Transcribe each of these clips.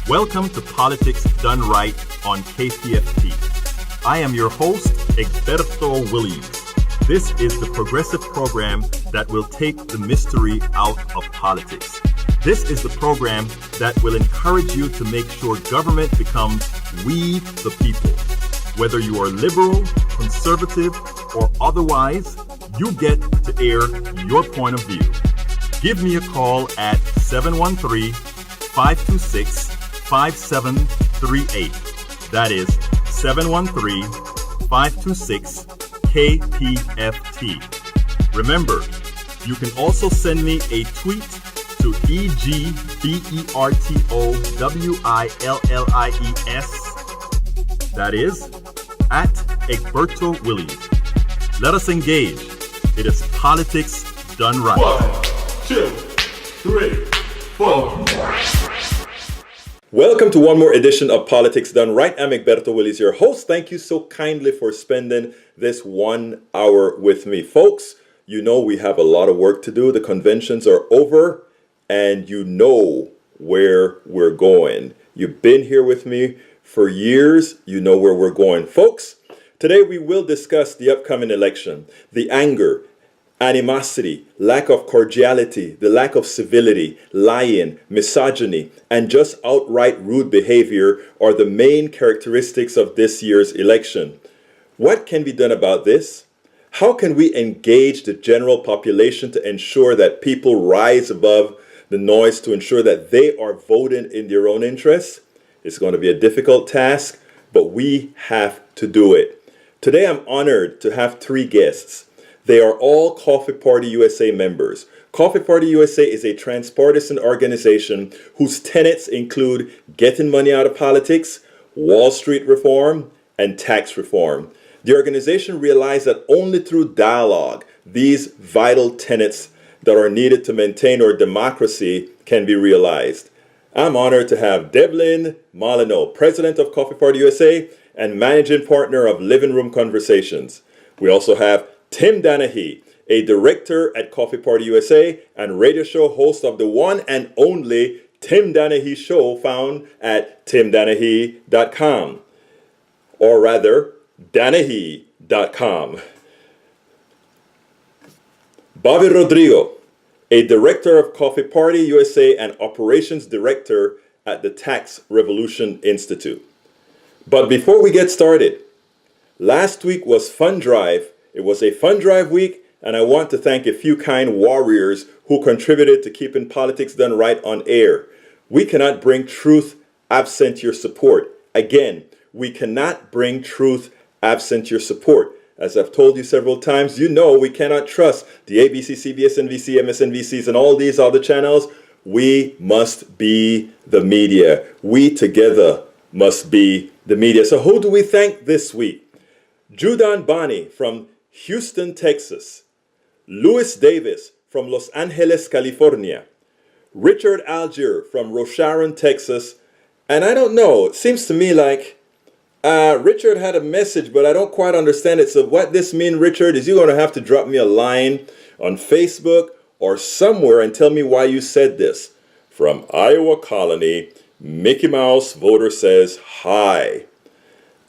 Welcome to Politics Done Right on KPFT. I am your host, Egberto Williams. This is the progressive program that will take the mystery out of politics. This is the program that will encourage you to make sure government becomes we the people. Whether you are liberal, conservative, or otherwise, you get to air your point of view. Give me a call at 713-526-5738. That is 713-526-KPFT. Remember, you can also send me a tweet to EGBERTOWILLIES. That is at Egberto Williams. Let us engage. It is politics done right. 1, 2, 3, 4. Welcome to one more edition of Politics Done Right. I'm Egberto Williams, your host. Thank you so kindly for spending this 1 hour with me. Folks, you know we have a lot of work to do. The conventions are over, and you know where we're going. You've been here with me for years. You know where we're going. Folks, today we will discuss the upcoming election, the anger, animosity, lack of cordiality, the lack of civility, lying, misogyny, and just outright rude behavior are the main characteristics of this year's election. What can be done about this? How can we engage the general population to ensure that people rise above the noise, to ensure that they are voting in their own interests? It's going to be a difficult task, but we have to do it. Today I'm honored to have 3 guests. They are all Coffee Party USA members. Coffee Party USA is a transpartisan organization whose tenets include getting money out of politics, Wall Street reform, and tax reform. The organization realized that only through dialogue, these vital tenets that are needed to maintain our democracy can be realized. I'm honored to have Debilyn Molineaux, president of Coffee Party USA and managing partner of Living Room Conversations. We also have Tim Danahey, a director at Coffee Party USA and radio show host of the one and only Tim Danahey Show, found at timdanahey.com, or rather, Danahey.com. Bobby Rodrigo, a director of Coffee Party USA and operations director at the Tax Revolution Institute. But before we get started, last week was Fund Drive. It was a Fund Drive week, and I want to thank a few kind warriors who contributed to keeping Politics Done Right on air. We cannot bring truth absent your support. Again, we cannot bring truth absent your support. As I've told you several times, you know we cannot trust the ABC, CBS, NBC, MSNBCs, and all these other channels. We must be the media. We together must be the media. So who do we thank this week? Judan Bani from Houston, Texas. Louis Davis from Los Angeles, California. Richard Algier from Rosharon, Texas. And I don't know, it seems to me like Richard had a message, but I don't quite understand it. So what this means, Richard, is you're going to have to drop me a line on Facebook or somewhere and tell me why you said this. From Iowa Colony, Mickey Mouse voter says, hi.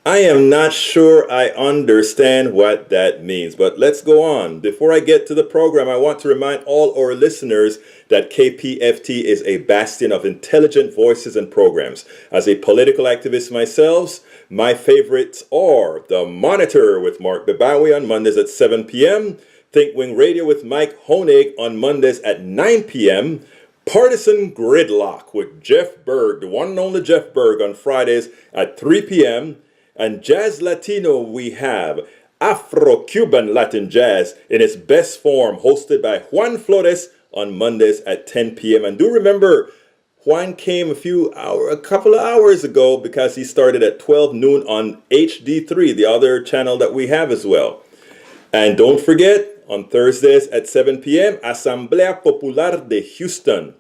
I am not sure I understand what that means, but let's go on. Before I get to the program, I want to remind all our listeners that KPFT is a bastion of intelligent voices and programs. As a political activist myself, my favorites are The Monitor with Mark Bebawi on Mondays at 7 p.m., Think Wing Radio with Mike Honig on Mondays at 9 p.m., Partisan Gridlock with Jeff Berg, the one and only Jeff Berg, on Fridays at 3 p.m., and Jazz Latino, we have Afro-Cuban Latin Jazz in its best form, hosted by Juan Flores on Mondays at 10 p.m. And do remember, Juan came a couple of hours ago because he started at 12 noon on HD3, the other channel that we have as well. And don't forget, on Thursdays at 7 p.m., Asamblea Popular de Houston.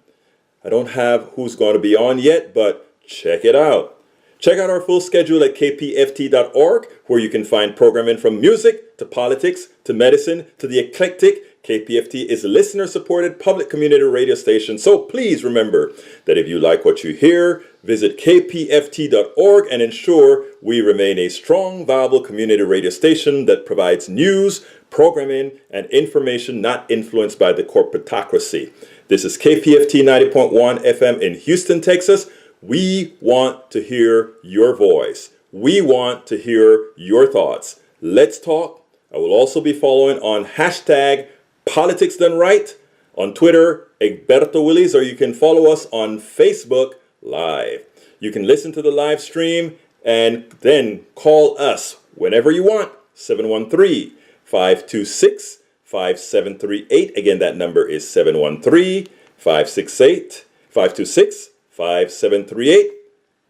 I don't have who's going to be on yet, but check it out. Check out our full schedule at kpft.org, where you can find programming from music to politics to medicine to the eclectic KPFT is a listener-supported public community radio station, so please remember that if you like what you hear, visit kpft.org and ensure we remain a strong, viable community radio station that provides news, programming, and information not influenced by the corporatocracy. This is KPFT 90.1 FM in Houston, Texas. We want to hear your voice. We want to hear your thoughts. Let's talk. I will also be following on hashtag Politics Done Right on Twitter, Egberto Willis, or you can follow us on Facebook Live. You can listen to the live stream and then call us whenever you want, 713-526-5738. Again, that number is 713-526-5738.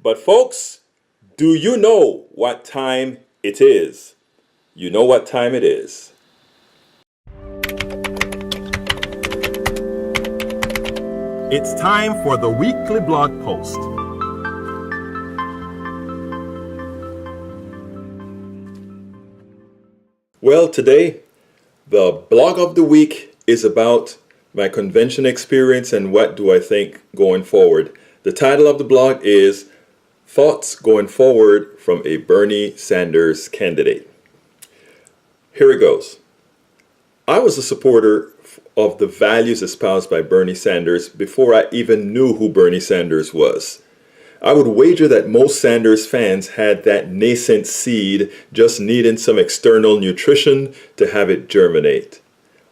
But folks, do you know what time it is? You know what time it is. It's time for the weekly blog post. Well, today, the blog of the week is about my convention experience and what do I think going forward. The title of the blog is Thoughts Going Forward from a Bernie Sanders Candidate. Here it goes. I was a supporter of the values espoused by Bernie Sanders before I even knew who Bernie Sanders was. I would wager that most Sanders fans had that nascent seed just needing some external nutrition to have it germinate.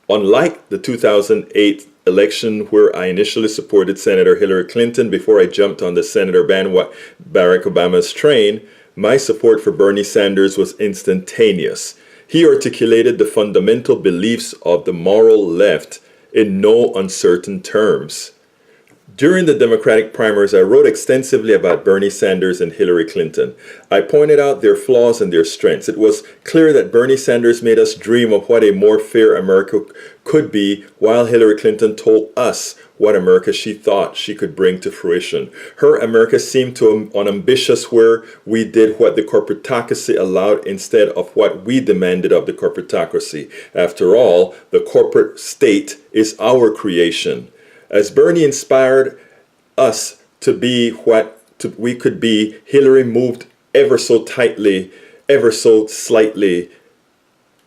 Unlike the 2008 election where I initially supported Senator Hillary Clinton before I jumped on the Senator Barack Obama's train, my support for Bernie Sanders was instantaneous. He articulated the fundamental beliefs of the moral left in no uncertain terms. During the Democratic primaries, I wrote extensively about Bernie Sanders and Hillary Clinton. I pointed out their flaws and their strengths. It was clear that Bernie Sanders made us dream of what a more fair America could be, while Hillary Clinton told us what America she thought she could bring to fruition. Her America seemed too unambitious, where we did what the corporatocracy allowed instead of what we demanded of the corporatocracy. After all, the corporate state is our creation. As Bernie inspired us to be what we could be, Hillary moved ever so tightly, ever so slightly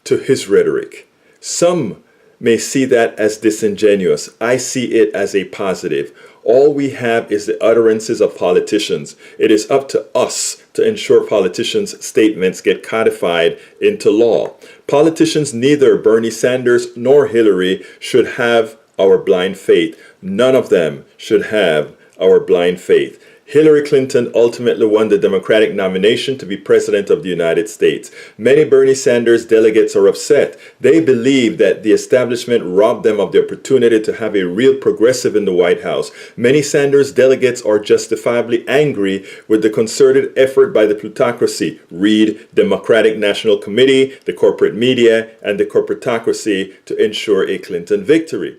to his rhetoric. Some may see that as disingenuous. I see it as a positive. All we have is the utterances of politicians. It is up to us to ensure politicians' statements get codified into law. Politicians, neither Bernie Sanders nor Hillary, should have our blind faith. None of them should have our blind faith. Hillary Clinton ultimately won the Democratic nomination to be President of the United States. Many Bernie Sanders delegates are upset. They believe that the establishment robbed them of the opportunity to have a real progressive in the White House. Many Sanders delegates are justifiably angry with the concerted effort by the plutocracy, read Democratic National Committee, the corporate media, and the corporatocracy, to ensure a Clinton victory.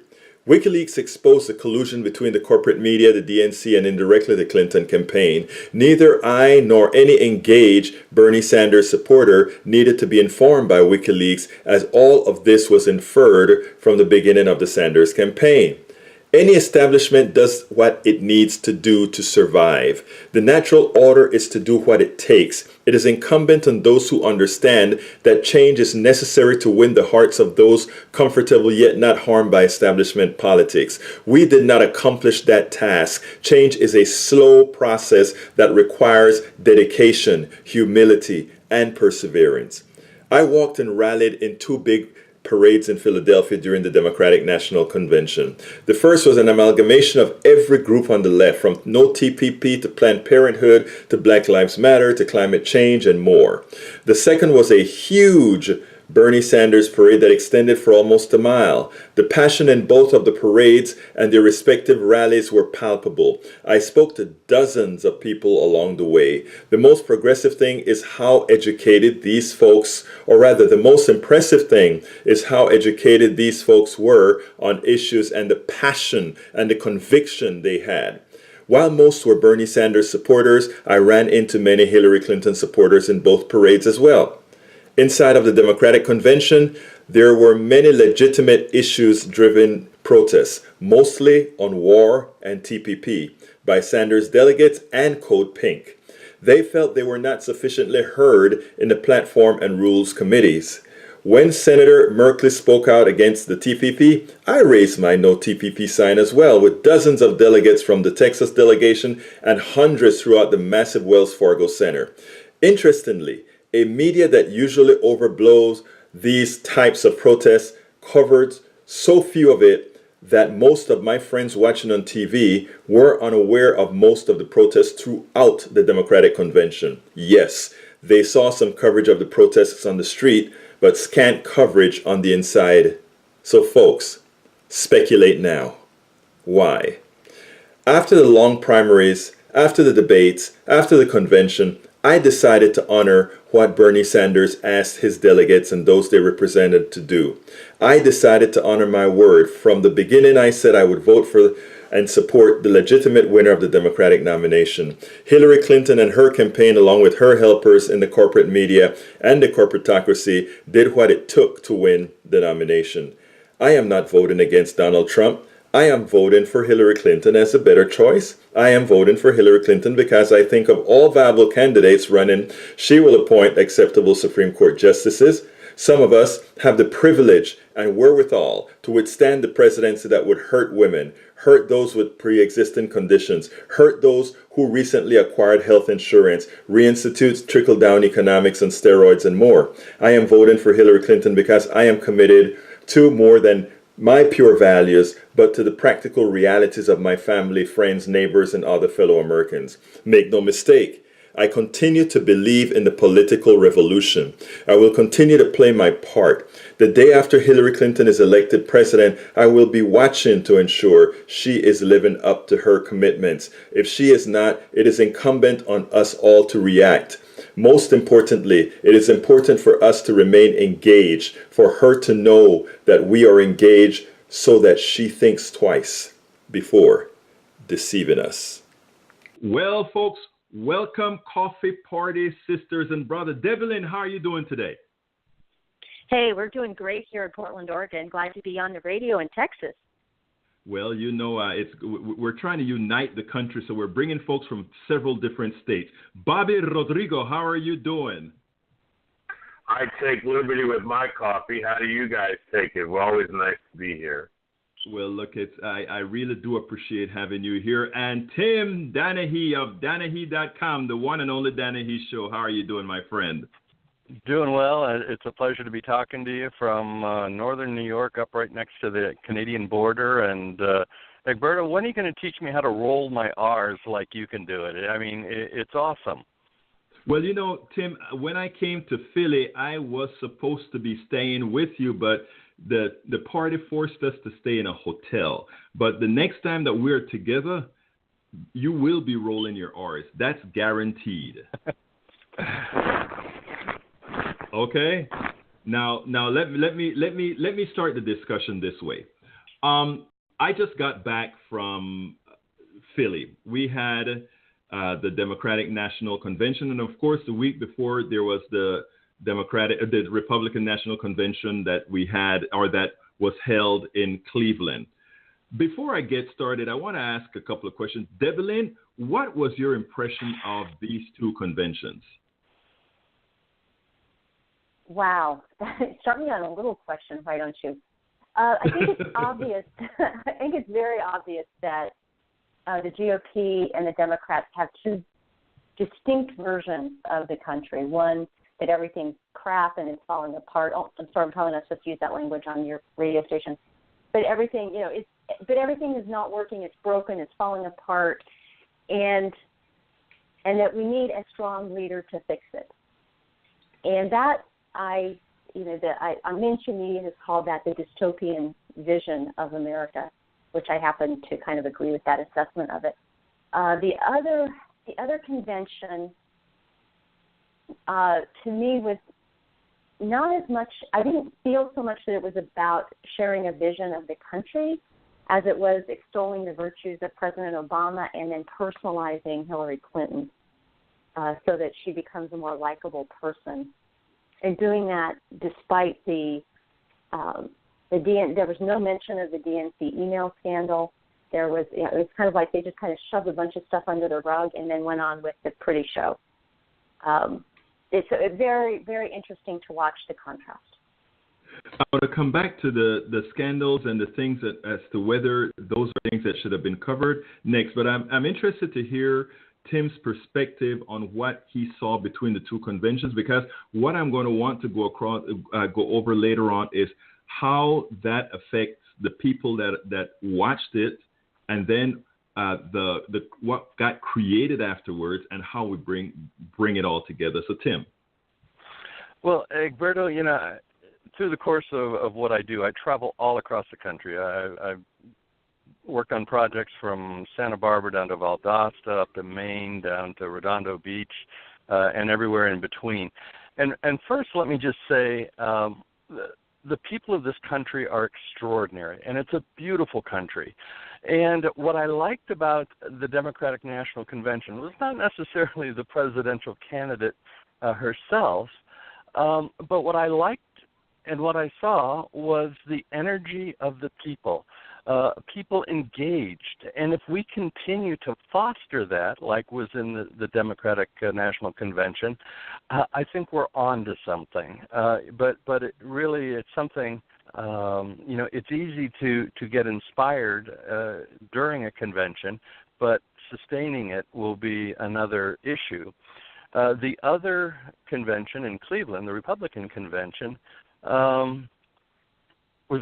WikiLeaks exposed the collusion between the corporate media, the DNC, and indirectly the Clinton campaign. Neither I nor any engaged Bernie Sanders supporter needed to be informed by WikiLeaks, as all of this was inferred from the beginning of the Sanders campaign. Any establishment does what it needs to do to survive. The natural order is to do what it takes. It is incumbent on those who understand that change is necessary to win the hearts of those comfortable yet not harmed by establishment politics. We did not accomplish that task. Change is a slow process that requires dedication, humility, and perseverance. I walked and rallied in two big parades in Philadelphia during the Democratic National Convention. The first was an amalgamation of every group on the left, from No TPP to Planned Parenthood to Black Lives Matter to climate change and more. The second was a huge Bernie Sanders parade that extended for almost a mile. The passion in both of the parades and their respective rallies were palpable. I spoke to dozens of people along the way. The most progressive thing is how educated these folks, or rather the most impressive thing is how educated these folks were on issues and the passion and the conviction they had. While most were Bernie Sanders supporters, I ran into many Hillary Clinton supporters in both parades as well. Inside of the Democratic Convention, There were many legitimate issues-driven protests, mostly on war and TPP, by Sanders delegates and Code Pink. They felt they were not sufficiently heard in the platform and rules committees. When Senator Merkley spoke out against the TPP, I raised my no TPP sign as well, with dozens of delegates from the Texas delegation and hundreds throughout the massive Wells Fargo Center. Interestingly, a media that usually overblows these types of protests covered so few of it that most of my friends watching on TV were unaware of most of the protests throughout the Democratic Convention. Yes, they saw some coverage of the protests on the street, but scant coverage on the inside. So folks, speculate now. Why? After the long primaries, after the debates, after the convention, I decided to honor what Bernie Sanders asked his delegates and those they represented to do. I decided to honor my word. From the beginning, I said I would vote for and support the legitimate winner of the Democratic nomination. Hillary Clinton and her campaign, along with her helpers in the corporate media and the corporatocracy, did what it took to win the nomination. I am not voting against Donald Trump. I am voting for Hillary Clinton as a better choice. I am voting for Hillary Clinton because I think of all viable candidates running, she will appoint acceptable Supreme Court justices. Some of us have the privilege and wherewithal to withstand the presidency that would hurt women, hurt those with pre-existing conditions, hurt those who recently acquired health insurance, reinstitutes trickle-down economics and steroids and more. I am voting for Hillary Clinton because I am committed to more than my pure values, but to the practical realities of my family, friends, neighbors, and other fellow Americans. Make no mistake, I continue to believe in the political revolution. I will continue to play my part. The day after Hillary Clinton is elected president, I will be watching to ensure she is living up to her commitments. If she is not, it is incumbent on us all to react. Most importantly, it is important for us to remain engaged, for her to know that we are engaged so that she thinks twice before deceiving us. Well, folks, welcome Coffee Party sisters and brother. Debilyn, how are you doing today? Hey, we're doing great here in Portland, Oregon. Glad to be on the radio in Texas. Well, you know, we're trying to unite the country, so we're bringing folks from several different states. Bobby Rodrigo, how are you doing? I take liberty with my coffee. How do you guys take it? We're always nice to be here. Well, look, I really do appreciate having you here. And Tim Danahey of Danahey.com, the one and only Danahey Show. How are you doing, my friend? Doing well. It's a pleasure to be talking to you from northern New York, up right next to the Canadian border. And Egberto, when are you going to teach me how to roll my R's like you can do it? I mean, it's awesome. Well, you know, Tim, when I came to Philly, I was supposed to be staying with you, but the party forced us to stay in a hotel. But the next time that we're together, you will be rolling your R's. That's guaranteed. Okay. Now let me start the discussion this way. I just got back from Philly. We had the Democratic National Convention, and of course, the week before there was the Republican National Convention that we had, or that was held in Cleveland. Before I get started, I want to ask a couple of questions. Debilyn, what was your impression of these two conventions? Wow. Start me on a little question, why don't you? I think it's obvious. I think it's very obvious that the GOP and the Democrats have two distinct versions of the country. One, that everything's crap and it's falling apart. Oh, I'm sorry, I'm probably not supposed to use that language on your radio station. But everything, but everything is not working. It's broken. It's falling apart, and that we need a strong leader to fix it. And that our mainstream media has called that the dystopian vision of America, which I happen to kind of agree with that assessment of it. The other convention, to me, was not as much. I didn't feel so much that it was about sharing a vision of the country as it was extolling the virtues of President Obama and then personalizing Hillary Clinton so that she becomes a more likable person. And doing that despite the There was no mention of the DNC email scandal. There was, it was kind of like they just kind of shoved a bunch of stuff under the rug and then went on with the pretty show. It's very, very interesting to watch the contrast. I want to come back to the scandals and the things that, as to whether those are things that should have been covered next. But I'm interested to hear Tim's perspective on what he saw between the two conventions, because what I'm going to want to go over later on is how that affects the people that watched it, and then the what got created afterwards, and how we bring it all together. So Tim. Well, Egberto, through the course of what I do, I travel all across the country. I've worked on projects from Santa Barbara down to Valdosta, up to Maine, down to Redondo Beach, and everywhere in between. And first, let me just say, the people of this country are extraordinary, and it's a beautiful country. And what I liked about the Democratic National Convention was not necessarily the presidential candidate herself, but what I liked and what I saw was the energy of the people, people engaged. And if we continue to foster that, like was in the Democratic National Convention, I think we're on to something. But it really, it's something, it's easy to get inspired during a convention, but sustaining it will be another issue. The other convention in Cleveland, the Republican convention, was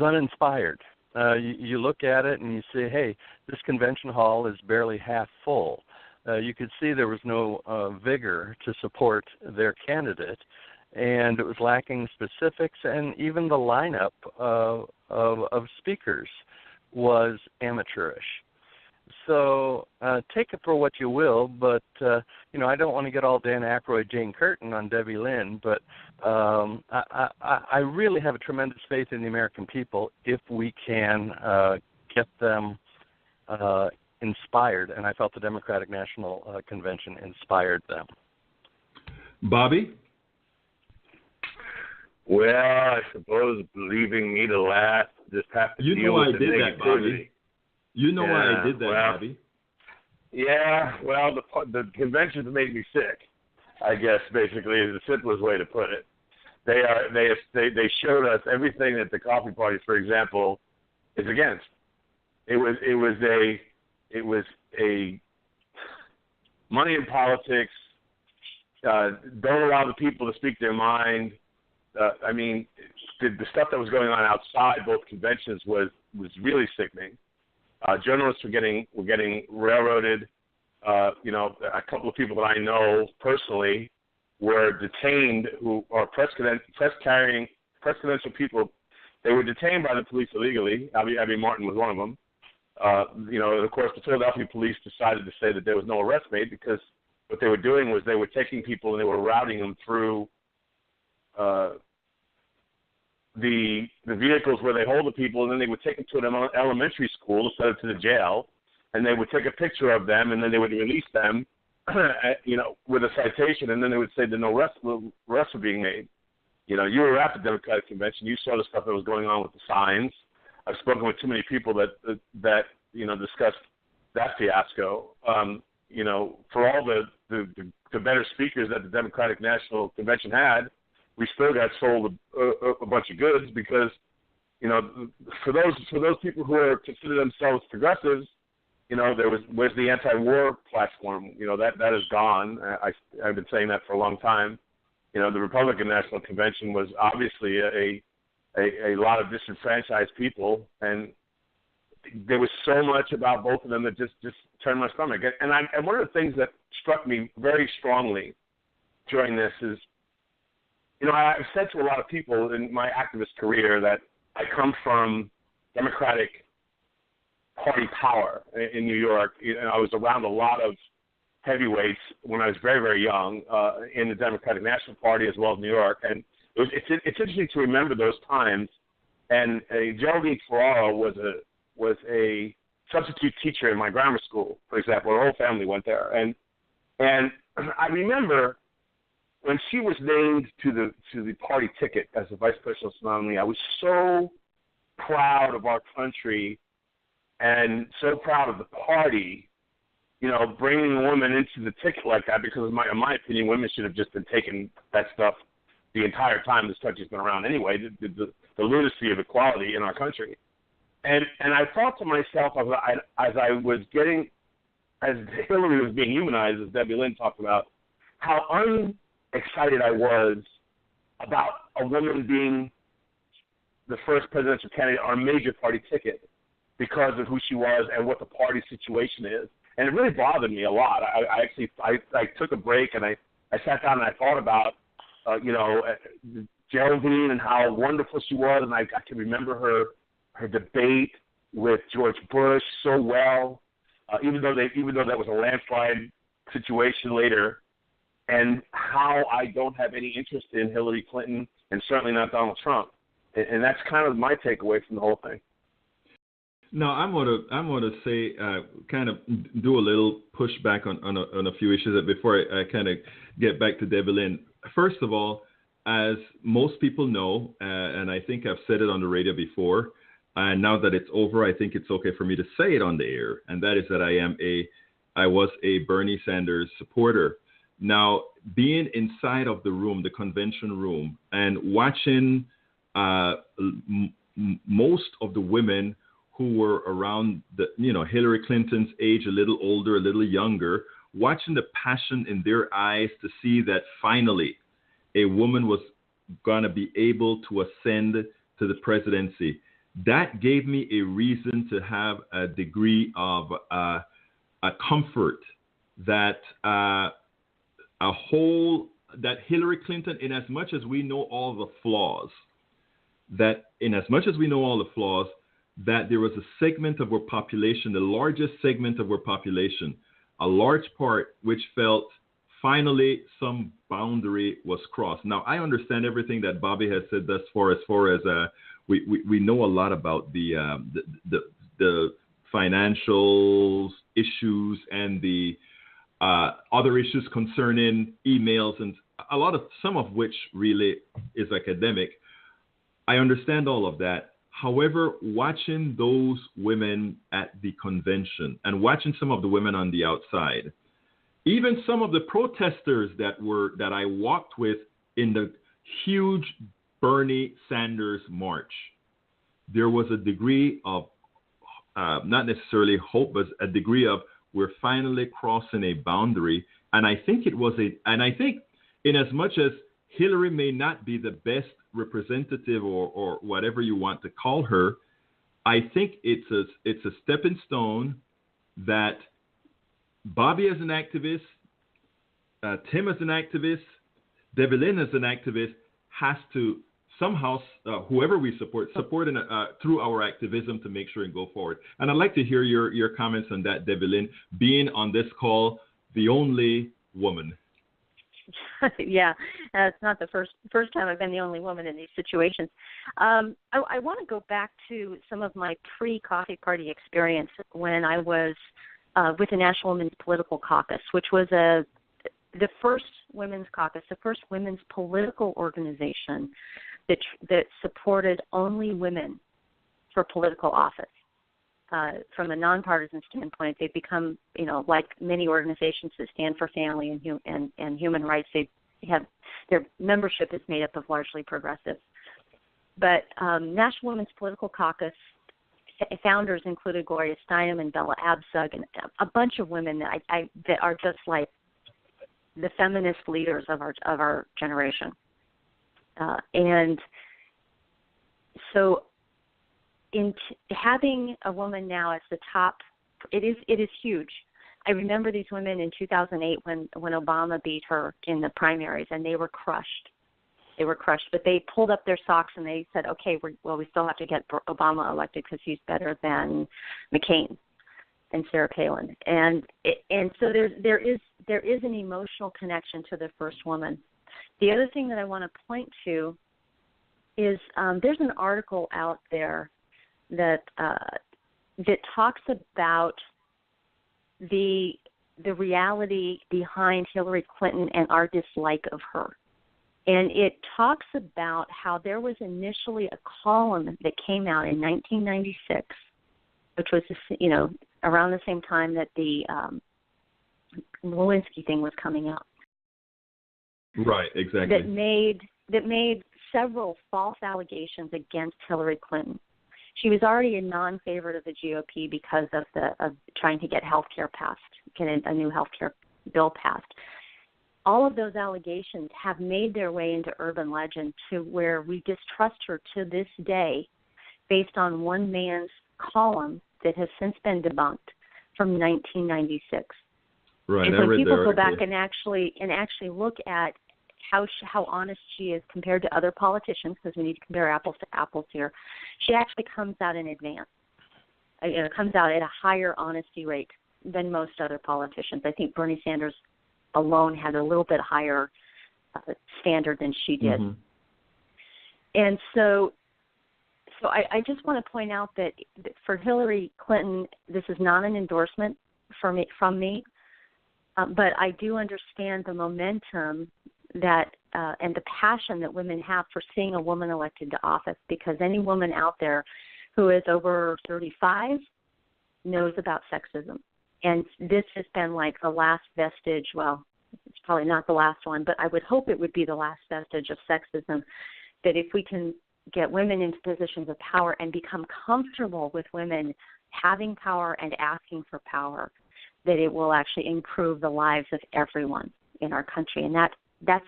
uninspired. You look at it and you say, hey, this convention hall is barely half full. You could see there was no vigor to support their candidate, and it was lacking specifics, and even the lineup of speakers was amateurish. So take it for what you will, but, I don't want to get all Dan Aykroyd, Jane Curtin on Debilyn, but I really have a tremendous faith in the American people if we can get them inspired, and I felt the Democratic National Convention inspired them. Bobby? Well, I suppose leaving me to last, just have to deal with the negativity. Bobby. You know why I did that, Bobby. Yeah, well, the conventions made me sick, I guess, basically, is the simplest way to put it. They showed us everything that the coffee party, for example, is against. It was a money in politics, don't allow the people to speak their mind. The stuff that was going on outside both conventions was really sickening. Journalists were getting railroaded. A couple of people that I know personally were detained, who are press credential people. They were detained by the police illegally. Abby Martin was one of them. Of course, the Philadelphia police decided to say that there was no arrest made because what they were doing was they were taking people and they were routing them through the vehicles where they hold the people, and then they would take them to an elementary school instead of to the jail, and they would take a picture of them, and then they would release them, with a citation, and then they would say that no arrests were being made. You were at the Democratic Convention. You saw the stuff that was going on with the signs. I've spoken with too many people that discussed that fiasco. For all the better speakers that the Democratic National Convention had, we still got sold a bunch of goods because, for those people who consider themselves progressives, where's the anti-war platform? That is gone. I've been saying that for a long time. The Republican National Convention was obviously a lot of disenfranchised people, and there was so much about both of them that just turned my stomach. And one of the things that struck me very strongly during this is, I've said to a lot of people in my activist career that I come from Democratic Party power in New York. I was around a lot of heavyweights when I was very, very young in the Democratic National Party as well as New York. And it's interesting to remember those times. And Geraldine Ferraro was a substitute teacher in my grammar school, for example. Her whole family went there. And I remember when she was named to the party ticket as the vice presidential nominee, I was so proud of our country and so proud of the party, you know, bringing a woman into the ticket like that, because in my opinion, women should have just been taking that stuff the entire time this country's been around anyway, the lunacy of equality in our country. And I thought to myself as Hillary was being humanized, as Debilyn talked about, how unexcited I was about a woman being the first presidential candidate on a major party ticket because of who she was and what the party situation is. And it really bothered me a lot. I took a break and I sat down and I thought about, Geraldine and how wonderful she was, and I can remember her debate with George Bush so well, even though that was a landslide situation later, and how I don't have any interest in Hillary Clinton and certainly not Donald Trump, and that's kind of my takeaway from the whole thing. No, I'm gonna say kind of do a little pushback on a few issues before I kind of get back to Debilyn. First of all, as most people know, and I think I've said it on the radio before, and now that it's over, I think it's okay for me to say it on the air, and that is that I was a Bernie Sanders supporter. Now, being inside of the room, the convention room, and watching most of the women who were around Hillary Clinton's age, a little older, a little younger, watching the passion in their eyes to see that finally a woman was going to be able to ascend to the presidency. That gave me a reason to have a degree of a comfort that that Hillary Clinton, in as much as we know all the flaws, that there was a segment of our population, the largest segment of our population, a large part which felt finally some boundary was crossed. Now, I understand everything that Bobby has said thus far, as we know a lot about the financial issues and the other issues concerning emails, and some of which really is academic. I understand all of that. However, watching those women at the convention and watching some of the women on the outside, even some of the protesters that I walked with in the huge Bernie Sanders march, there was a degree of not necessarily hope, but a degree of we're finally crossing a boundary. And I think in as much as Hillary may not be the best representative or whatever you want to call her, I think it's a stepping stone that Bobby as an activist, Tim as an activist, Debilyn as an activist has to somehow, whoever we support through our activism to make sure and go forward. And I'd like to hear your comments on that, Debilyn, being on this call, the only woman. Yeah, it's not the first time I've been the only woman in these situations. I want to go back to some of my pre-Coffee Party experience when I was with the National Women's Political Caucus, which was the first women's caucus, the first women's political organization that supported only women for political office. From a nonpartisan standpoint, they've become, like many organizations that stand for family and human rights. They have their membership is made up of largely progressives. But National Women's Political Caucus founders included Gloria Steinem and Bella Abzug and a bunch of women that are just like the feminist leaders of our generation. And so, in having a woman now as the top, it is huge. I remember these women in 2008 when Obama beat her in the primaries, and they were crushed. But they pulled up their socks and they said, "Okay, we still have to get Obama elected because he's better than McCain and Sarah Palin." And so there is an emotional connection to the first woman. The other thing that I want to point to is there's an article out there that talks about the the reality behind Hillary Clinton and our dislike of her. And it talks about how there was initially a column that came out in 1996, which was, around the same time that the Lewinsky thing was coming out. Right, exactly. That made several false allegations against Hillary Clinton. She was already a non-favorite of the GOP because of trying to get health care passed, get a new health care bill passed. All of those allegations have made their way into urban legend to where we distrust her to this day based on one man's column that has since been debunked from 1996. Right, and I when read people the go back article. and actually look at how honest she is compared to other politicians, because we need to compare apples to apples here, she actually comes out in advance. Comes out at a higher honesty rate than most other politicians. I think Bernie Sanders alone had a little bit higher standard than she did. Mm-hmm. And so I just want to point out that for Hillary Clinton, this is not an endorsement from me, but I do understand the momentum that and the passion that women have for seeing a woman elected to office, because any woman out there who is over 35 knows about sexism. And this has been like the last vestige, well, it's probably not the last one, but I would hope it would be the last vestige of sexism, that if we can get women into positions of power and become comfortable with women having power and asking for power, that it will actually improve the lives of everyone in our country. And that's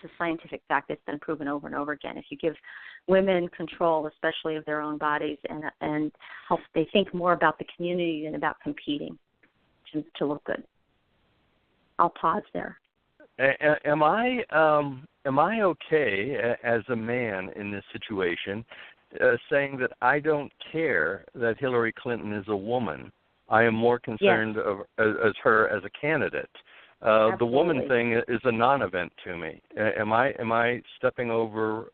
a scientific fact that's been proven over and over again. If you give women control, especially of their own bodies, and help, they think more about the community than about competing to look good. I'll pause there. Am I okay as a man in this situation saying that I don't care that Hillary Clinton is a woman? I am more concerned as her as a candidate. The woman thing is a non-event to me. Am I stepping over?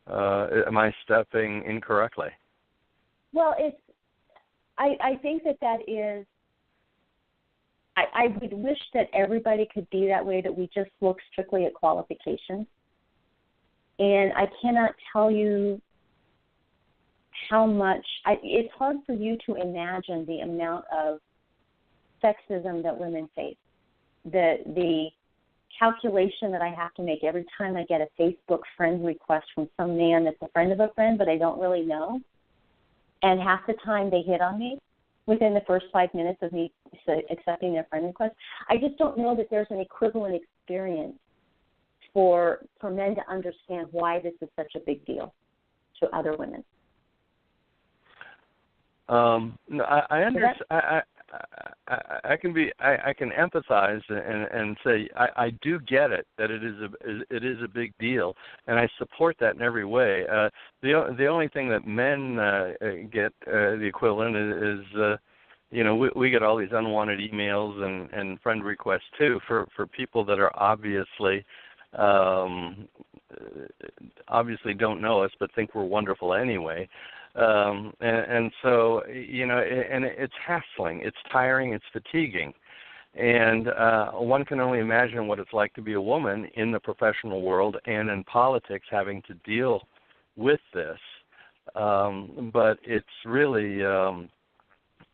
Am I stepping incorrectly? Well, I think that is. I would wish that everybody could be that way, that we just look strictly at qualifications. And I cannot tell you how much, it's hard for you to imagine the amount of sexism that women face. The calculation that I have to make every time I get a Facebook friend request from some man that's a friend of a friend, but I don't really know. And half the time they hit on me within the first 5 minutes of me accepting their friend request. I just don't know that there's an equivalent experience for men to understand why this is such a big deal to other women. No, I understand. I can empathize and say I do get it, that it is a big deal, and I support that in every way. The only thing that men get the equivalent is we get all these unwanted emails and friend requests too for people that are obviously don't know us but think we're wonderful anyway. And so, and it's hassling, it's tiring, it's fatiguing. And one can only imagine what it's like to be a woman in the professional world and in politics having to deal with this. But it's really,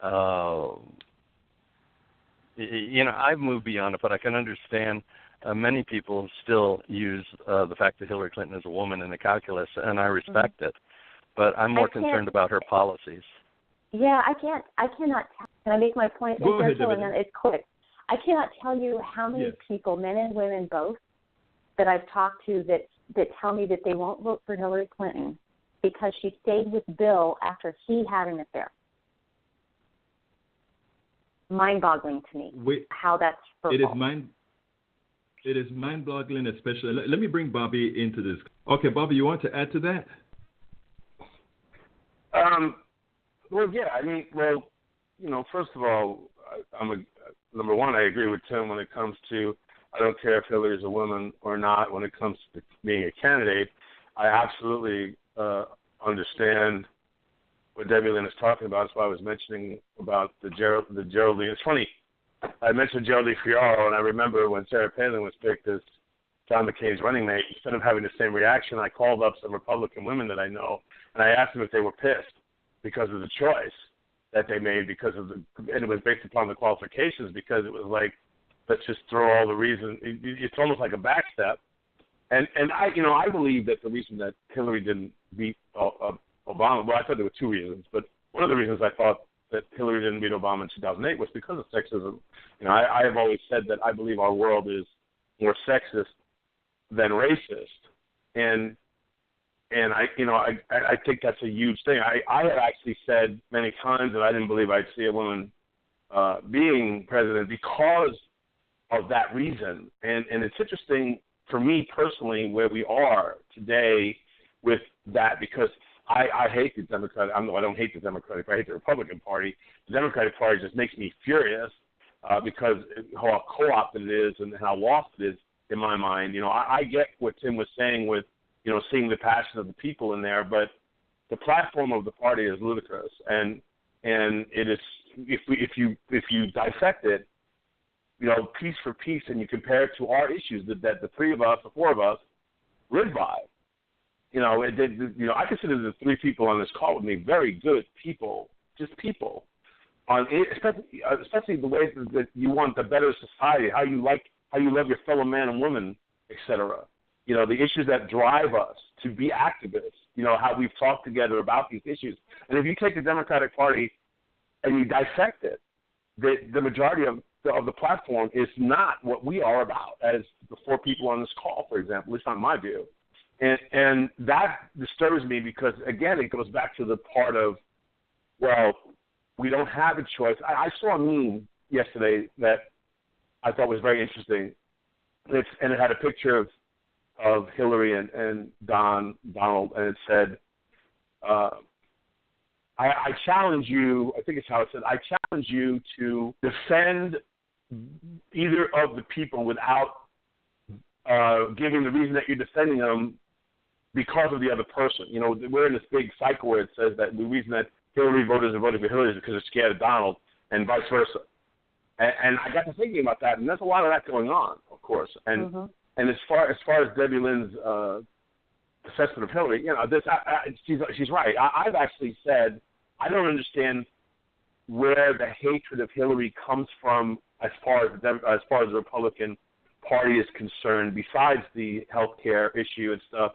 I've moved beyond it, but I can understand many people still use the fact that Hillary Clinton is a woman in the calculus, and I respect it. But I'm more concerned about her policies. Yeah, I cannot. Can I make my point? Go ahead, and then it's quick. I cannot tell you how many people, men and women both, that I've talked to that tell me that they won't vote for Hillary Clinton because she stayed with Bill after he had an affair. Mind-boggling to me how that's hurtful. It is mind-boggling, especially. Let me bring Bobby into this. Okay, Bobby, you want to add to that? Well, yeah. I mean, first of all, number one, I agree with Tim when it comes to I don't care if Hillary's a woman or not. When it comes to being a candidate, I absolutely understand what Debilyn is talking about. That's why I was mentioning about the Geraldine. It's funny. I mentioned Joe DiFiore, and I remember when Sarah Palin was picked as John McCain's running mate, instead of having the same reaction, I called up some Republican women that I know, and I asked them if they were pissed because of the choice that they made, and it was based upon the qualifications, because it was like, let's just throw all the reasons. It's almost like a backstep. And I believe that the reason that Hillary didn't beat Obama, well, I thought there were two reasons, but one of the reasons I thought that Hillary didn't beat Obama in 2008 was because of sexism. I have always said that I believe our world is more sexist than racist, and I think that's a huge thing. I had actually said many times that I didn't believe I'd see a woman being president because of that reason, and it's interesting for me personally where we are today with that, because I hate the Democratic. I don't hate the Democratic. I hate the Republican Party. The Democratic Party just makes me furious because how co-opted it is and how lost it is in my mind. I get what Tim was saying with seeing the passion of the people in there, but the platform of the party is ludicrous, and it is if you dissect it, piece for piece, and you compare it to our issues that the three of us, the four of us, live by. I consider the three people on this call with me very good people, just people, especially the ways that you want the better society, how you love your fellow man and woman, etc. The issues that drive us to be activists. How we've talked together about these issues. And if you take the Democratic Party and you dissect it, the majority of the platform is not what we are about as the four people on this call, for example. At least not in my view. And that disturbs me because, again, it goes back to the part of, well, we don't have a choice. I saw a meme yesterday that I thought was very interesting. And it had a picture of Hillary and Donald, and it said, I challenge you, I think it's how it said, I challenge you to defend either of the people without giving the reason that you're defending them because of the other person. We're in this big cycle where it says that the reason that Hillary voters are voting for Hillary is because they're scared of Donald, and vice versa. And I got to thinking about that, and there's a lot of that going on, of course. And and as far as Debbie Lynn's assessment of Hillary, she's right. I've actually said I don't understand where the hatred of Hillary comes from as far as the Republican Party is concerned. Besides the healthcare issue and stuff,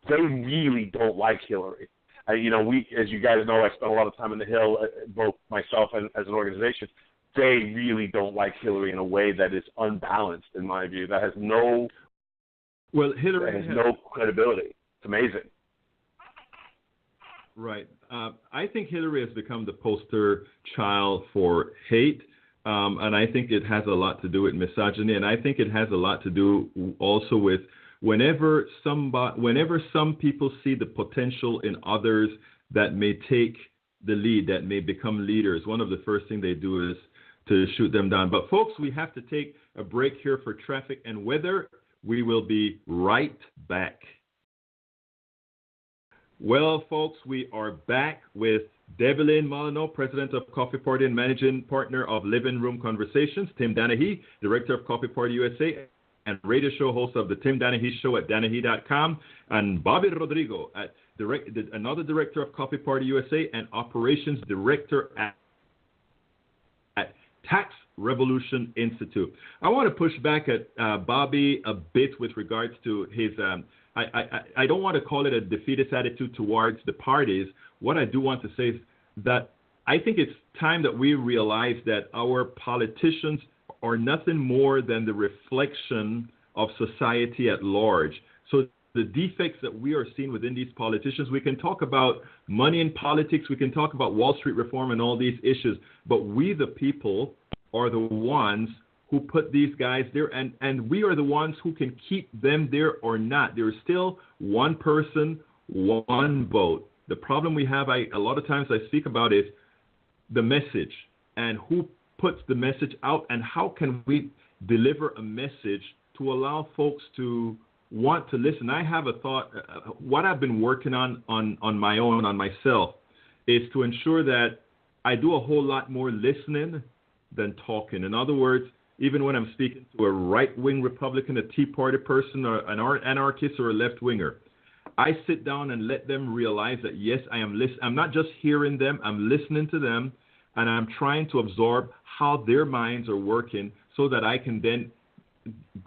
they really don't like Hillary. We, as you guys know, I spent a lot of time in the Hill, both myself and as an organization. They really don't like Hillary in a way that is unbalanced, in my view. That has no credibility. It's amazing. Right. I think Hillary has become the poster child for hate, and I think it has a lot to do with misogyny, and I think it has a lot to do also with whenever some people see the potential in others that may take the lead, that may become leaders, one of the first things they do is to shoot them down. But folks, we have to take a break here for traffic and weather. We will be right back. Well, folks, we are back with Debilyn Molineaux, President of Coffee Party and Managing Partner of Living Room Conversations, Tim Danahey, Director of Coffee Party USA and radio show host of the Tim Danahey Show at Danahey.com, and Bobby Rodrigo, another Director of Coffee Party USA and Operations Director at Tax Revolution Institute. I want to push back at Bobby a bit with regards to his I don't want to call it a defeatist attitude towards the parties. What I do want to say is that I think it's time that we realize that our politicians are nothing more than the reflection of society at large. So the defects that we are seeing within these politicians, we can talk about money in politics, we can talk about Wall Street reform and all these issues, but we the people are the ones who put these guys there, and we are the ones who can keep them there or not. There is still one person, one vote. The problem we have, a lot of times I speak about is the message and who puts the message out, and how can we deliver a message to allow folks to want to listen. I have a thought, what I've been working on my own, on myself, is to ensure that I do a whole lot more listening than talking. In other words, even when I'm speaking to a right-wing Republican, a Tea Party person, or an anarchist, or a left-winger, I sit down and let them realize that, yes, I'm not just hearing them, I'm listening to them, and I'm trying to absorb how their minds are working so that I can then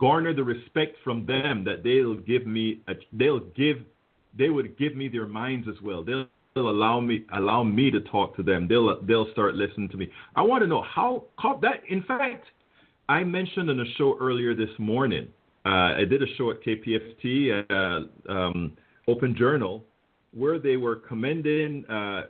garner the respect from them that they would give me their minds as well. They'll allow me to talk to them. They'll start listening to me. I want to know how that. In fact, I mentioned in a show earlier this morning. I did a show at KPFT, Open Journal, where they were commending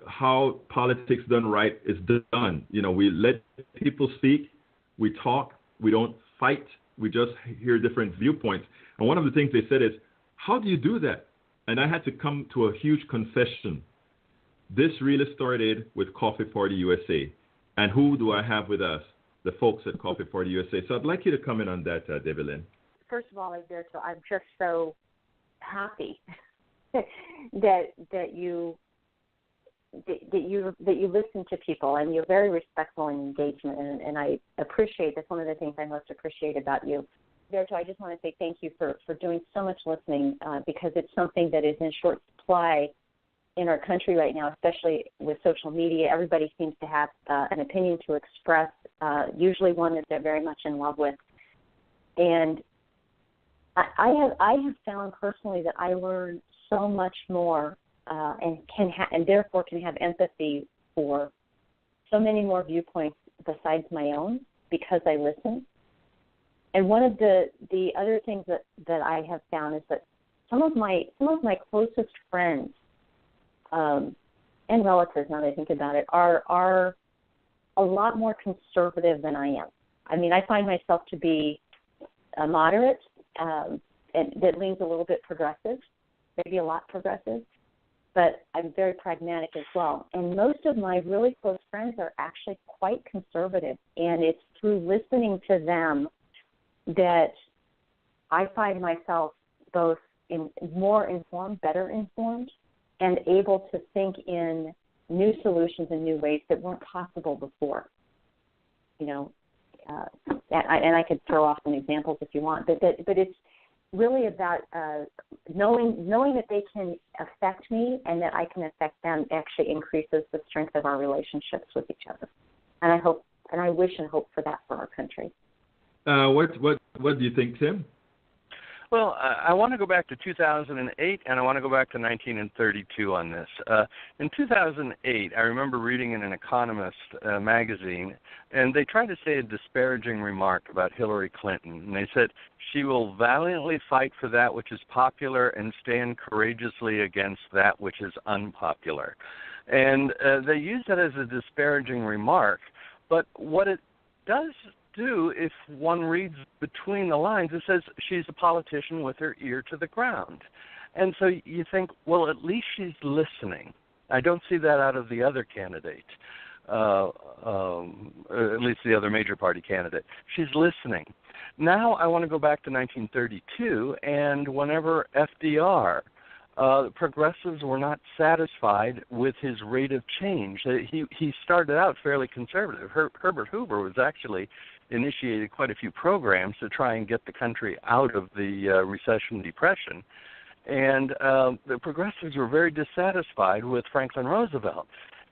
how politics done right is done. You know, we let people speak, we talk, we don't fight, we just hear different viewpoints. And one of the things they said is, how do you do that? And I had to come to a huge confession. This really started with Coffee Party USA. And who do I have with us? The folks at Coffee Party USA. So I'd like you to comment on that, Debilyn. First of all, Alberto, I'm just so happy that you listen to people, and you're very respectful in engagement, and I appreciate that's one of the things I most appreciate about you. Alberto, I just want to say thank you for doing so much listening, because it's something that is in short supply in our country right now, especially with social media. Everybody seems to have an opinion to express, usually one that they're very much in love with. And I have found personally that I learn so much more and therefore can have empathy for so many more viewpoints besides my own because I listen. And one of the other things that I have found is that some of my closest friends and relatives, now that I think about it, are a lot more conservative than I am. I mean, I find myself to be a moderate, and that leans a little bit progressive, maybe a lot progressive, but I'm very pragmatic as well. And most of my really close friends are actually quite conservative, and it's through listening to them that I find myself both more informed, better informed, and able to think in new solutions and new ways that weren't possible before. You know, and I could throw off some examples if you want, but it's really about knowing that they can affect me and that I can affect them actually increases the strength of our relationships with each other. And I hope, and I wish and hope for that for our country. What do you think, Tim? Well, I want to go back to 2008, and I want to go back to 1932 on this. In 2008, I remember reading in an Economist magazine, and they tried to say a disparaging remark about Hillary Clinton. And they said, she will valiantly fight for that which is popular and stand courageously against that which is unpopular. And they used that as a disparaging remark, but what it does do, if one reads between the lines, it says she's a politician with her ear to the ground. And so you think, well, at least she's listening. I don't see that out of the other candidate, at least the other major party candidate. She's listening. Now I want to go back to 1932, and whenever FDR, progressives were not satisfied with his rate of change. He started out fairly conservative. Herbert Hoover was actually initiated quite a few programs to try and get the country out of the recession depression. And the progressives were very dissatisfied with Franklin Roosevelt.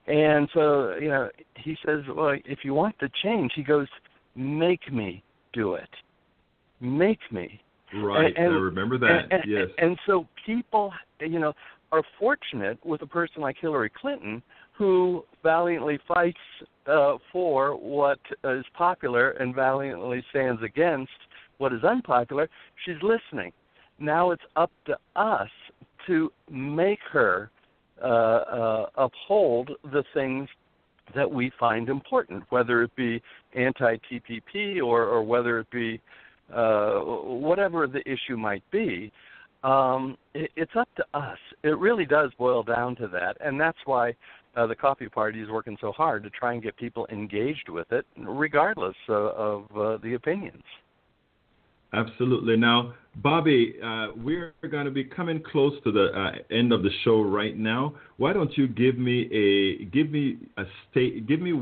And so, you know, he says, well, if you want the change, he goes, make me do it. Make me. Right, I remember that, yes. And so people, you know, are fortunate with a person like Hillary Clinton who valiantly fights for what is popular and valiantly stands against what is unpopular. She's listening. Now it's up to us to make her uphold the things that we find important, whether it be anti-TPP or whether it be whatever the issue might be. It's up to us. It really does boil down to that, and that's why the Coffee Party is working so hard to try and get people engaged with it, regardless of the opinions. Absolutely. Now, Bobby, we're going to be coming close to the end of the show right now. Why don't you give me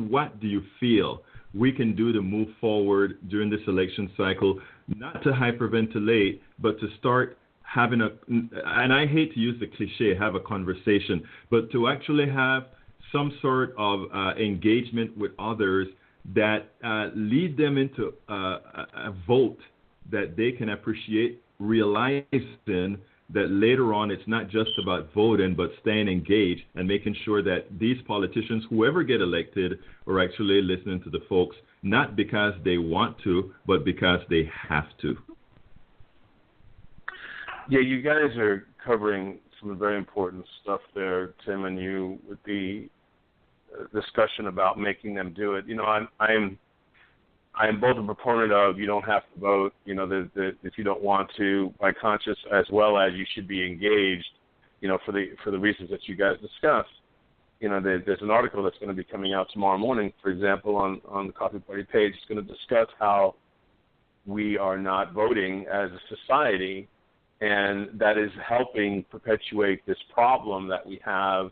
what do you feel we can do to move forward during this election cycle, not to hyperventilate, but to start having and I hate to use the cliche, have a conversation, but to actually have some sort of engagement with others that lead them into a vote that they can appreciate, realizing that later on it's not just about voting, but staying engaged and making sure that these politicians, whoever get elected, are actually listening to the folks, not because they want to, but because they have to. Yeah, you guys are covering some very important stuff there, Tim, and you, with the discussion about making them do it. You know, I am both a proponent of you don't have to vote, you know, if you don't want to by conscience, as well as you should be engaged, you know, for the reasons that you guys discussed. You know, there's an article that's going to be coming out tomorrow morning, for example, on the Coffee Party page. It's going to discuss how we are not voting as a society, and that is helping perpetuate this problem that we have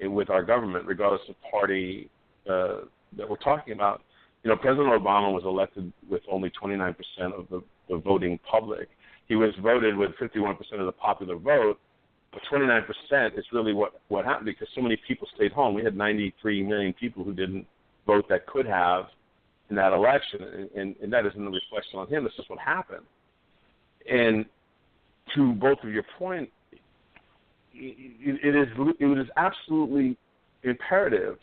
with our government, regardless of party that we're talking about. You know, President Obama was elected with only 29% of the voting public. He was voted with 51% of the popular vote, but 29% is really what happened because so many people stayed home. We had 93 million people who didn't vote that could have in that election, and that isn't a reflection on him. It's just what happened. And to both of your point, it is absolutely imperative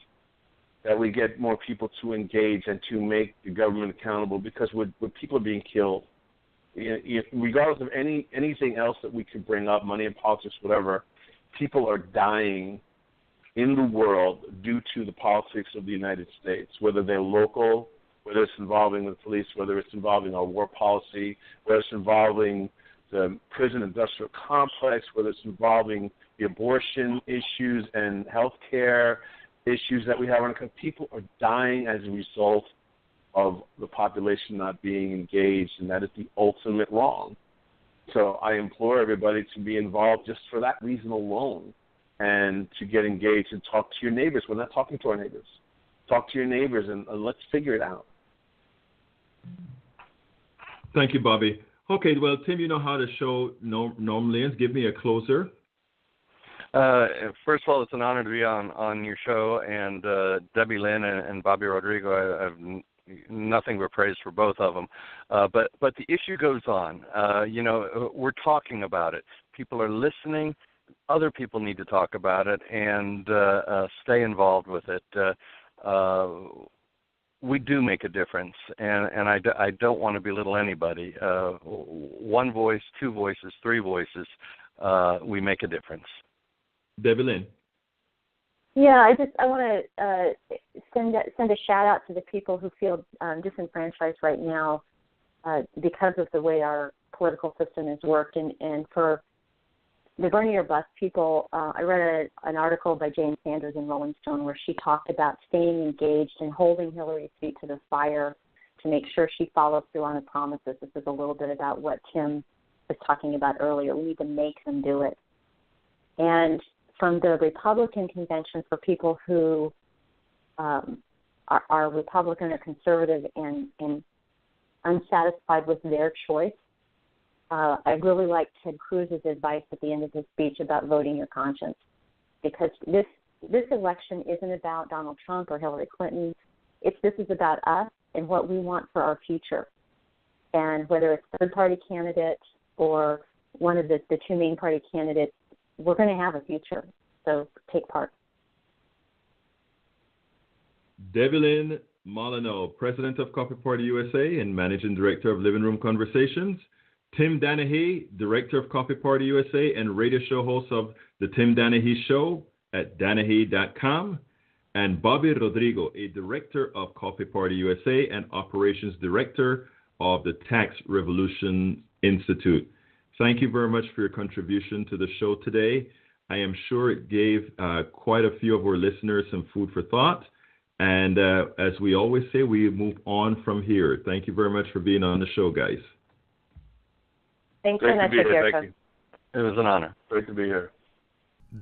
that we get more people to engage and to make the government accountable, because when people are being killed, regardless of anything else that we could bring up, money and politics, whatever, people are dying in the world due to the politics of the United States, whether they're local, whether it's involving the police, whether it's involving our war policy, whether it's involving the prison industrial complex, whether it's involving the abortion issues and health care issues that we have in our country. People are dying as a result of the population not being engaged, and that is the ultimate wrong. So I implore everybody to be involved just for that reason alone, and to get engaged and talk to your neighbors. We're not talking to our neighbors. Talk to your neighbors and let's figure it out. Thank you, Bobby. Okay, well, Tim, you know how the show normally ends. Give me a closer. First of all, it's an honor to be on your show, and Debilyn and Bobby Rodrigo, I have nothing but praise for both of them. But the issue goes on. You know, we're talking about it. People are listening. Other people need to talk about it and stay involved with it. We do make a difference, and I don't want to belittle anybody. One voice, two voices, three voices, we make a difference. Debilyn. Yeah, I want to send a shout out to the people who feel disenfranchised right now because of the way our political system has worked, and for the burning your bus people. I read an article by Jane Sanders in Rolling Stone where she talked about staying engaged and holding Hillary's feet to the fire to make sure she follows through on the promises. This is a little bit about what Tim was talking about earlier. We need to make them do it. And from the Republican convention, for people who are Republican or conservative and unsatisfied with their choice, I really like Ted Cruz's advice at the end of his speech about voting your conscience, because this election isn't about Donald Trump or Hillary Clinton. This is about us and what we want for our future. And whether it's third-party candidate or one of the two main party candidates, we're going to have a future. So take part. Debilyn Molineaux, President of Coffee Party USA and Managing Director of Living Room Conversations. Tim Danahey, Director of Coffee Party USA and radio show host of The Tim Danahey Show at Danahey.com. And Bobby Rodrigo, a Director of Coffee Party USA and Operations Director of the Tax Revolution Institute. Thank you very much for your contribution to the show today. I am sure it gave quite a few of our listeners some food for thought. And as we always say, we move on from here. Thank you very much for being on the show, guys. Thanks so much for your Thank you. It was an honor. Great to be here.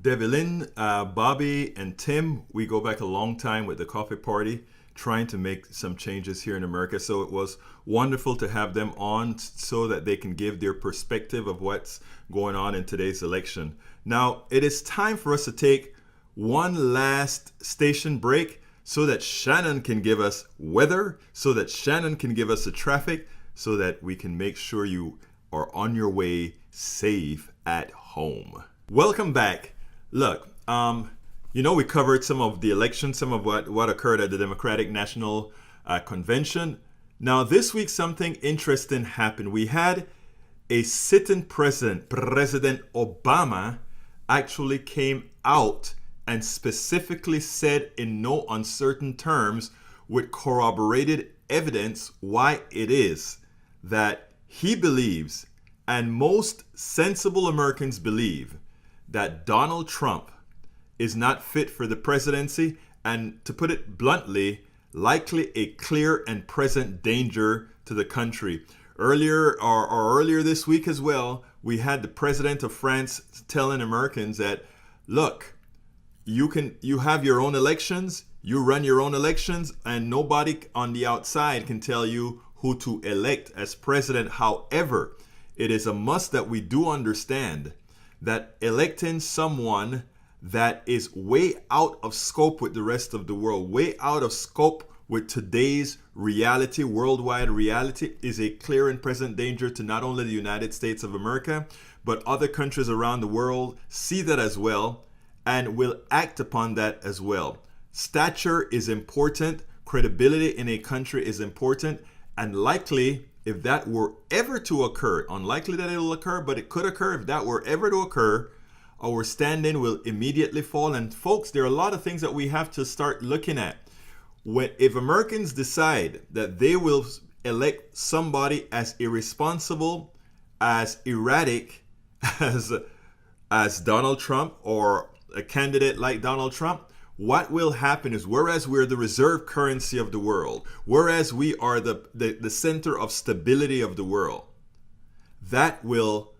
Debilyn, Bobby, and Tim, we go back a long time with the Coffee Party. trying to make some changes here in America. So it was wonderful to have them on so that they can give their perspective of what's going on in today's election. Now, it is time for us to take one last station break so that Shannon can give us weather, so that Shannon can give us the traffic, so that we can make sure you are on your way safe at home. Welcome back. Look, we covered some of the election, some of what occurred at the Democratic National Convention. Now, this week, something interesting happened. We had a sitting president, President Obama, actually came out and specifically said in no uncertain terms, with corroborated evidence, why it is that he believes, and most sensible Americans believe, that Donald Trump is not fit for the presidency, and to put it bluntly, likely a clear and present danger to the country. Earlier this week as well, we had the president of France telling Americans that, look, you have your own elections, you run your own elections, and nobody on the outside can tell you who to elect as president. However, it is a must that we do understand that electing someone that is way out of scope with the rest of the world, way out of scope with today's reality, worldwide reality, is a clear and present danger to not only the United States of America, but other countries around the world see that as well and will act upon that as well. Stature is important, credibility in a country is important, and likely, if that were ever to occur, unlikely that it will occur, but it could occur, if that were ever to occur, our standing will immediately fall. And folks, there are a lot of things that we have to start looking at. If Americans decide that they will elect somebody as irresponsible, as erratic as Donald Trump, or a candidate like Donald Trump, what will happen is, whereas we're the reserve currency of the world, whereas we are the center of stability of the world, that will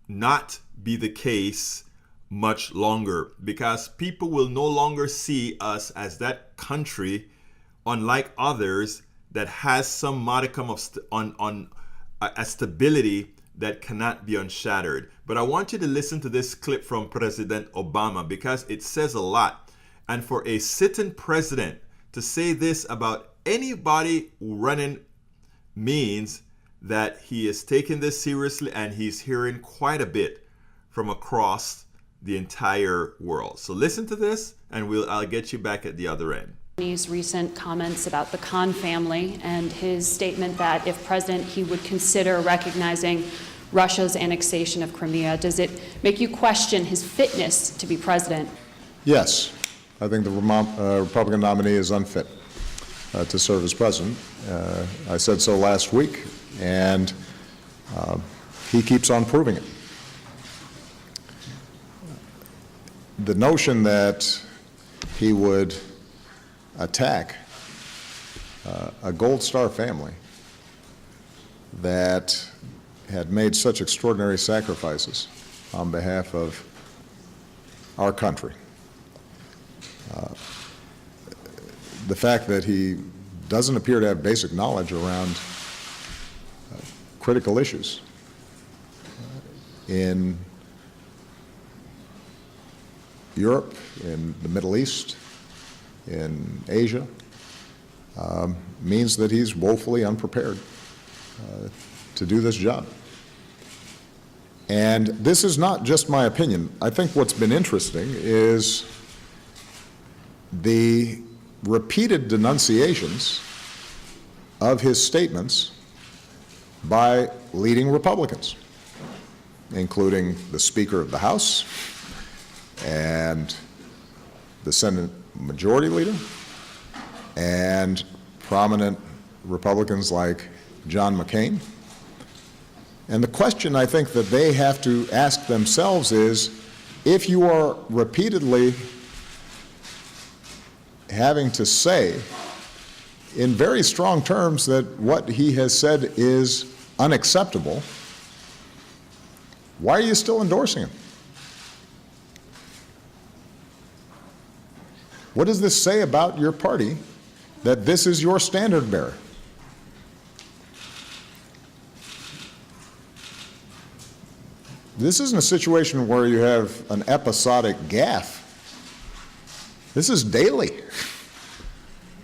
not be the case much longer, because people will no longer see us as that country, unlike others, that has some modicum of a stability that cannot be unshattered. But I want you to listen to this clip from President Obama, because it says a lot. And for a sitting president to say this about anybody running means that he is taking this seriously, and he's hearing quite a bit from across the entire world. So listen to this, and I'll get you back at the other end. His recent comments about the Khan family and his statement that if president, he would consider recognizing Russia's annexation of Crimea. Does it make you question his fitness to be president? Yes. I think the Republican nominee is unfit to serve as president. I said so last week, and he keeps on proving it. The notion that he would attack a Gold Star family that had made such extraordinary sacrifices on behalf of our country. The fact that he doesn't appear to have basic knowledge around critical issues in Europe, in the Middle East, in Asia, means that he's woefully unprepared to do this job. And this is not just my opinion. I think what's been interesting is the repeated denunciations of his statements by leading Republicans, including the Speaker of the House and the Senate Majority Leader and prominent Republicans like John McCain. And the question I think that they have to ask themselves is, if you are repeatedly having to say in very strong terms that what he has said is unacceptable, why are you still endorsing him? What does this say about your party that this is your standard bearer. This isn't a situation where you have an episodic gaffe. This is daily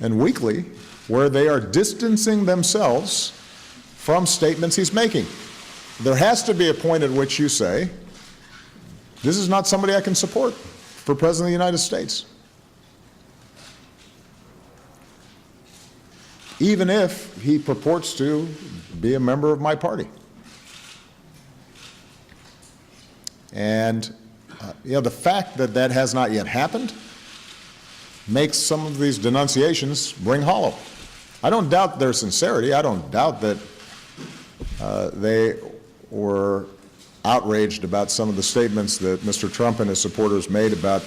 and weekly, where they are distancing themselves from statements he's making. There has to be a point at which you say, this is not somebody I can support for President of the United States. Even if he purports to be a member of my party. And the fact that that has not yet happened makes some of these denunciations ring hollow. I don't doubt their sincerity. I don't doubt that they were outraged about some of the statements that Mr. Trump and his supporters made about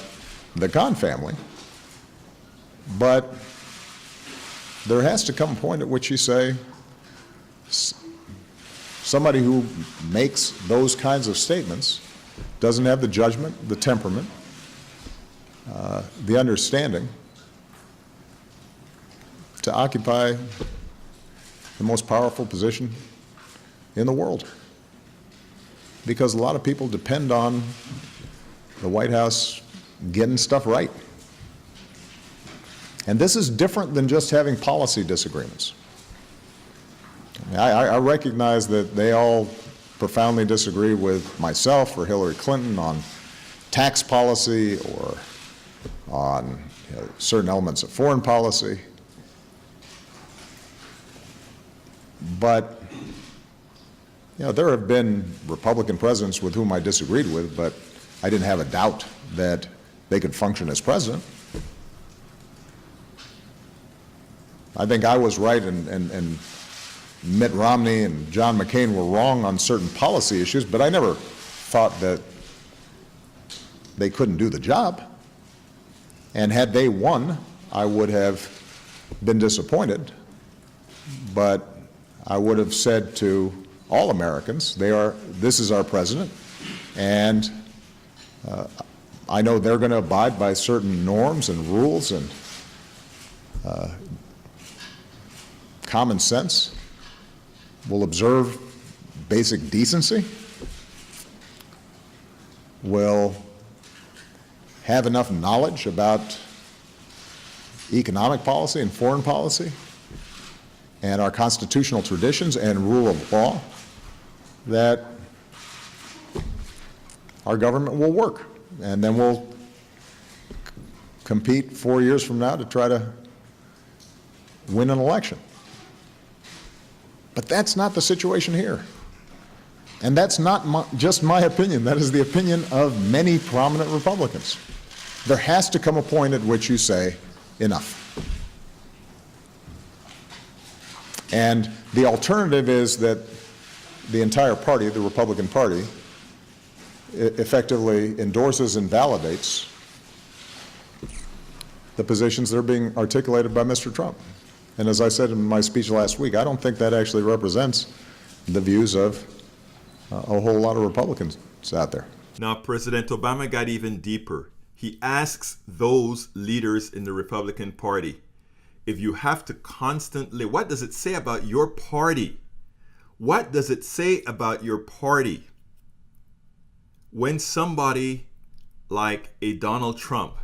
the Khan family. But there has to come a point at which you say, somebody who makes those kinds of statements doesn't have the judgment, the temperament, the understanding to occupy the most powerful position in the world. Because a lot of people depend on the White House getting stuff right. And this is different than just having policy disagreements. I recognize that they all profoundly disagree with myself or Hillary Clinton on tax policy or on certain elements of foreign policy. But there have been Republican presidents with whom I disagreed with, but I didn't have a doubt that they could function as president. I think I was right and Mitt Romney and John McCain were wrong on certain policy issues, but I never thought that they couldn't do the job. And had they won, I would have been disappointed, but I would have said to all Americans, this is our president, and I know they're going to abide by certain norms and rules and common sense, will observe basic decency, will have enough knowledge about economic policy and foreign policy and our constitutional traditions and rule of law, that our government will work. And then we'll compete 4 years from now to try to win an election. But that's not the situation here. And that's not just my opinion. That is the opinion of many prominent Republicans. There has to come a point at which you say, enough. And the alternative is that the entire party, the Republican Party, effectively endorses and validates the positions that are being articulated by Mr. Trump. And as I said in my speech last week, I don't think that actually represents the views of a whole lot of Republicans out there. Now, President Obama got even deeper. He asks those leaders in the Republican Party, if you have to constantly, what does it say about your party? What does it say about your party when somebody like a Donald Trump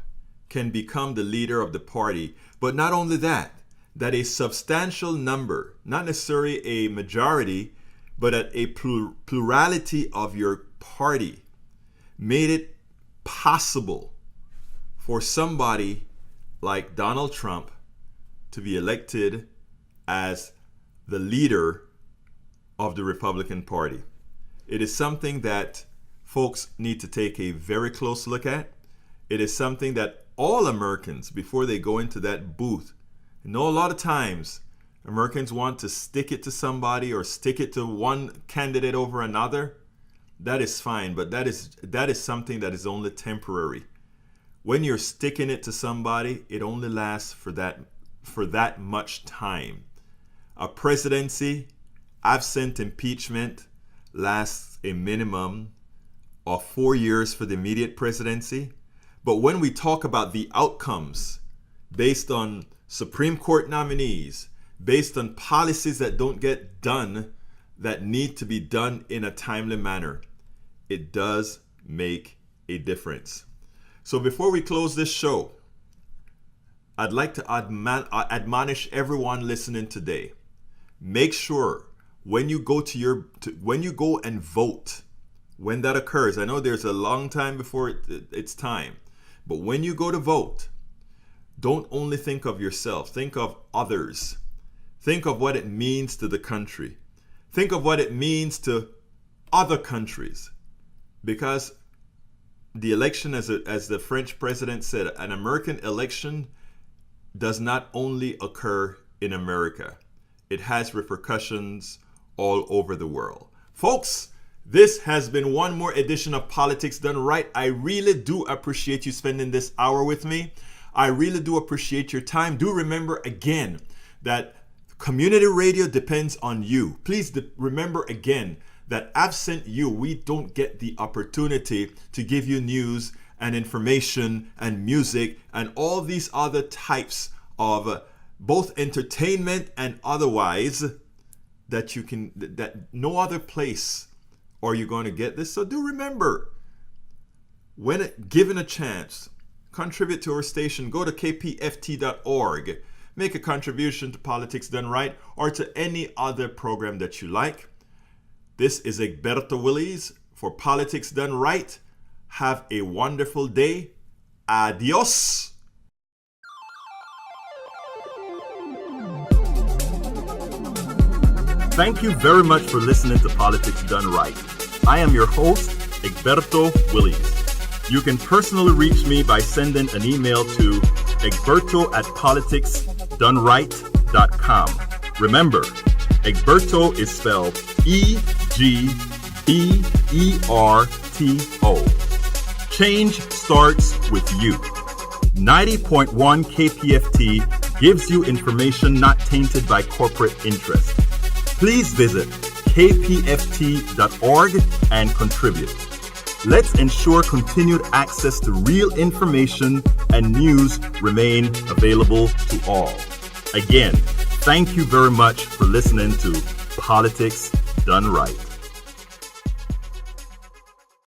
can become the leader of the party? But not only that, that a substantial number, not necessarily a majority, but at a plurality of your party made it possible for somebody like Donald Trump to be elected as the leader of the Republican Party. It is something that folks need to take a very close look at. It is something that all Americans, before they go into that booth, I know a lot of times Americans want to stick it to somebody or stick it to one candidate over another. That is fine, but that is something that is only temporary. When you're sticking it to somebody, it only lasts for that much time. A presidency, absent impeachment, lasts a minimum of 4 years for the immediate presidency. But when we talk about the outcomes, based on Supreme Court nominees, based on policies that don't get done that need to be done in a timely manner, it does make a difference. So before we close this show, I'd like to admonish everyone listening today. Make sure when you go when you go and vote, when that occurs, I know there's a long time before it's time, but when you go to vote, don't only think of yourself, think of others. Think of what it means to the country. Think of what it means to other countries. Because the election, as the French president said, an American election does not only occur in America. It has repercussions all over the world. Folks, this has been one more edition of Politics Done Right. I really do appreciate you spending this hour with me. I really do appreciate your time. Do remember again that community radio depends on you. Please remember again that absent you, we don't get the opportunity to give you news and information and music and all these other types of both entertainment and otherwise that no other place are you going to get this. So do remember, when given a chance, contribute to our station. Go to kpft.org. Make a contribution to Politics Done Right or to any other program that you like. This is Egberto Willies for Politics Done Right. Have a wonderful day. Adios. Thank you very much for listening to Politics Done Right. I am your host, Egberto Willies. You can personally reach me by sending an email to egberto@politicsdoneright.com. Remember, Egberto is spelled E-G-B-E-R-T-O. Change starts with you. 90.1 KPFT gives you information not tainted by corporate interest. Please visit kpft.org and contribute. Let's ensure continued access to real information and news remain available to all. Again, thank you very much for listening to Politics Done Right.